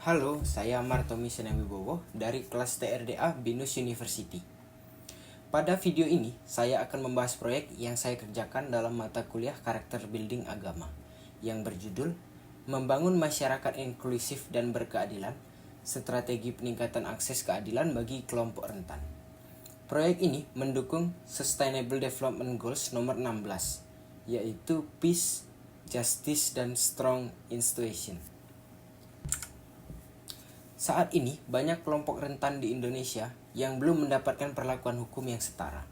Halo, saya Martomi Senamibowo dari kelas TRDA Binus University. Pada video ini, saya akan membahas proyek yang saya kerjakan dalam mata kuliah Karakter Building Agama yang berjudul Membangun Masyarakat Inklusif dan Berkeadilan, Strategi Peningkatan Akses Keadilan bagi Kelompok Rentan. Proyek ini mendukung Sustainable Development Goals nomor 16, yaitu Peace, Justice, dan Strong Institution. Saat ini, banyak kelompok rentan di Indonesia yang belum mendapatkan perlakuan hukum yang setara.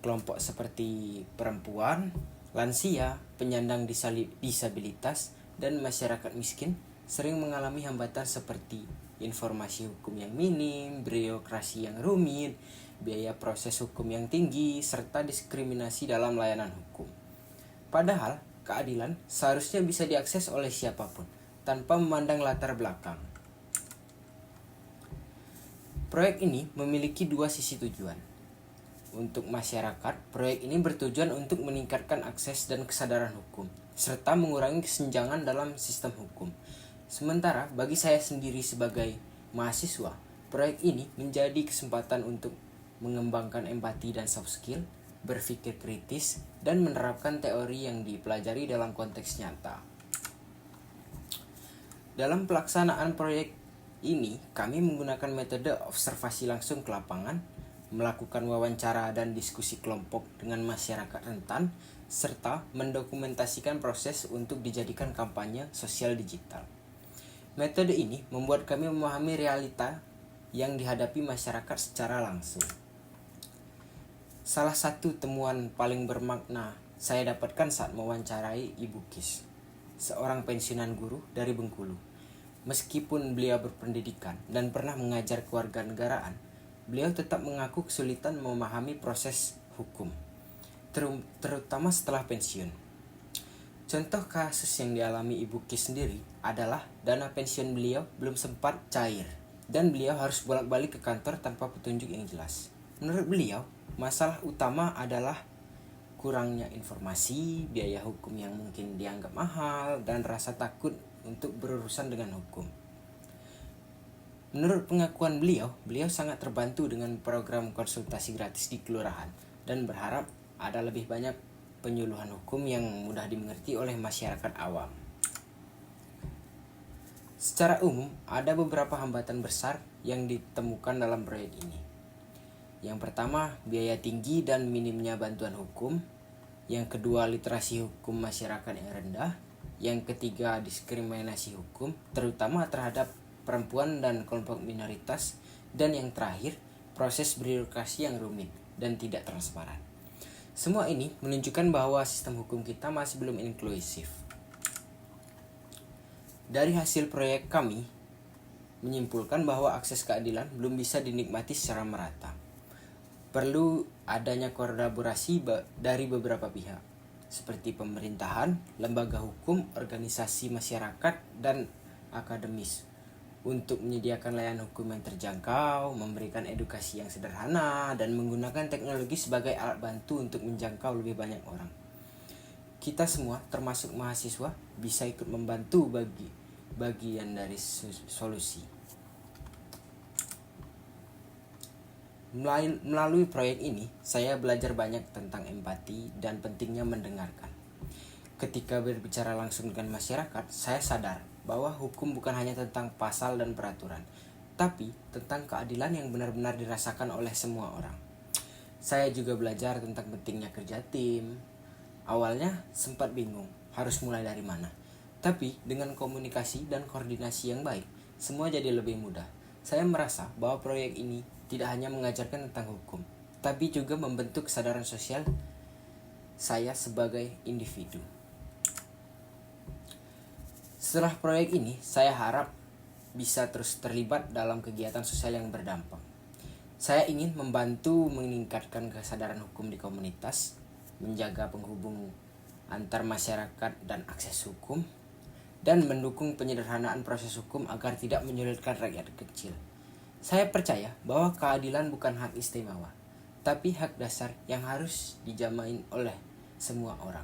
Kelompok seperti perempuan, lansia, penyandang disabilitas, dan masyarakat miskin sering mengalami hambatan seperti informasi hukum yang minim, birokrasi yang rumit, biaya proses hukum yang tinggi, serta diskriminasi dalam layanan hukum. Padahal, keadilan seharusnya bisa diakses oleh siapapun, tanpa memandang latar belakang. Proyek ini memiliki dua sisi tujuan. Untuk masyarakat, proyek ini bertujuan untuk meningkatkan akses dan kesadaran hukum, serta mengurangi kesenjangan dalam sistem hukum. Sementara bagi saya sendiri sebagai mahasiswa, proyek ini menjadi kesempatan untuk mengembangkan empati dan soft skill, berpikir kritis, dan menerapkan teori yang dipelajari dalam konteks nyata. Dalam pelaksanaan proyek ini, kami menggunakan metode observasi langsung ke lapangan, melakukan wawancara dan diskusi kelompok dengan masyarakat rentan, serta mendokumentasikan proses untuk dijadikan kampanye sosial digital. Metode ini membuat kami memahami realita yang dihadapi masyarakat secara langsung. Salah satu temuan paling bermakna saya dapatkan saat mewawancarai Ibu Kis, seorang pensiunan guru dari Bengkulu. Meskipun beliau berpendidikan dan pernah mengajar kewarganegaraan, beliau tetap mengaku kesulitan memahami proses hukum, terutama setelah pensiun. Contoh kasus yang dialami Ibu Kis sendiri adalah dana pensiun beliau belum sempat cair, dan beliau harus bolak-balik ke kantor tanpa petunjuk yang jelas. Menurut beliau, masalah utama adalah kurangnya informasi, biaya hukum yang mungkin dianggap mahal, dan rasa takut untuk berurusan dengan hukum. Menurut pengakuan beliau sangat terbantu dengan program konsultasi gratis di kelurahan dan berharap ada lebih banyak penyuluhan hukum yang mudah dimengerti oleh masyarakat awam. Secara umum, ada beberapa hambatan besar yang ditemukan dalam proyek ini. Yang pertama, biaya tinggi dan minimnya bantuan hukum. Yang kedua, literasi hukum masyarakat yang rendah. Yang ketiga, diskriminasi hukum, terutama terhadap perempuan dan kelompok minoritas. Dan yang terakhir, proses birokrasi yang rumit dan tidak transparan. Semua ini menunjukkan bahwa sistem hukum kita masih belum inklusif. Dari hasil proyek kami, menyimpulkan bahwa akses keadilan belum bisa dinikmati secara merata. Perlu adanya kolaborasi dari beberapa pihak, seperti pemerintahan, lembaga hukum, organisasi masyarakat, dan akademis, untuk menyediakan layanan hukum yang terjangkau, memberikan edukasi yang sederhana, dan menggunakan teknologi sebagai alat bantu untuk menjangkau lebih banyak orang. Kita semua, termasuk mahasiswa, bisa ikut membantu bagian dari solusi. Melalui proyek ini, saya belajar banyak tentang empati dan pentingnya mendengarkan. Ketika berbicara langsung dengan masyarakat, saya sadar bahwa hukum bukan hanya tentang pasal dan peraturan, tapi tentang keadilan yang benar-benar dirasakan oleh semua orang. Saya juga belajar tentang pentingnya kerja tim. Awalnya sempat bingung harus mulai dari mana, tapi dengan komunikasi dan koordinasi yang baik, semua jadi lebih mudah. Saya merasa bahwa proyek ini tidak hanya mengajarkan tentang hukum, tapi juga membentuk kesadaran sosial saya sebagai individu. Setelah proyek ini, saya harap bisa terus terlibat dalam kegiatan sosial yang berdampak. Saya ingin membantu meningkatkan kesadaran hukum di komunitas, menjaga penghubung antar masyarakat dan akses hukum, dan mendukung penyederhanaan proses hukum agar tidak menyulitkan rakyat kecil. Saya percaya bahwa keadilan bukan hak istimewa, tapi hak dasar yang harus dijamin oleh semua orang.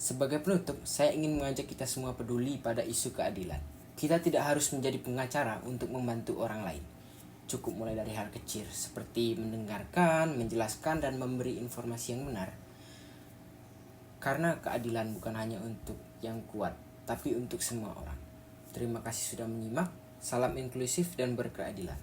Sebagai penutup, saya ingin mengajak kita semua peduli pada isu keadilan. Kita tidak harus menjadi pengacara untuk membantu orang lain. Cukup mulai dari hal kecil, seperti mendengarkan, menjelaskan, dan memberi informasi yang benar. Karena keadilan bukan hanya untuk yang kuat, tapi untuk semua orang. Terima kasih sudah menyimak. Salam inklusif dan berkeadilan.